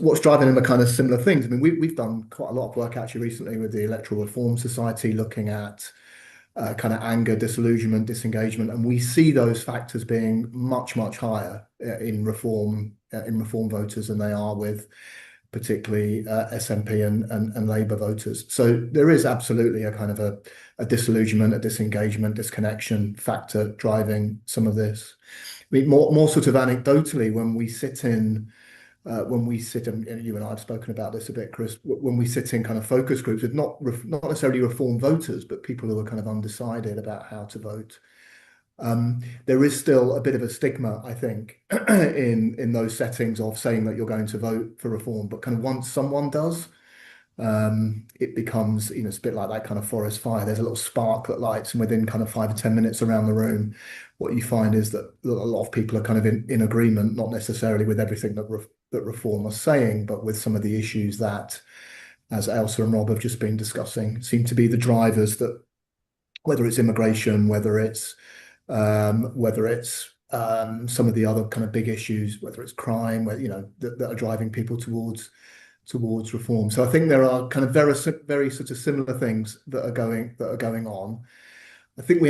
what's driving them are kind of similar things. I mean, we've done quite a lot of work actually recently with the Electoral Reform Society, looking at kind of anger, disillusionment, disengagement, and we see those factors being much, much higher in reform voters than they are with particularly SNP and Labour voters. So there is absolutely a kind of a disillusionment, a disengagement, disconnection factor driving some of this. I mean, more sort of anecdotally, when we sit in, and you and I have spoken about this a bit, Chris, when we sit in kind of focus groups with not necessarily reform voters, but people who are kind of undecided about how to vote, there is still a bit of a stigma, I think, in those settings of saying that you're going to vote for reform. But kind of once someone does, it becomes, it's a bit like that kind of forest fire. There's a little spark that lights, and within kind of 5 or 10 minutes around the room, what you find is that a lot of people are kind of in agreement, not necessarily with everything that reform are saying, but with some of the issues that, as Elsa and Rob have just been discussing, seem to be the drivers that, whether it's immigration, whether it's some of the other kind of big issues, whether it's crime, that are driving people towards reform. So I think there are kind of very sort of similar things that are going on. I think we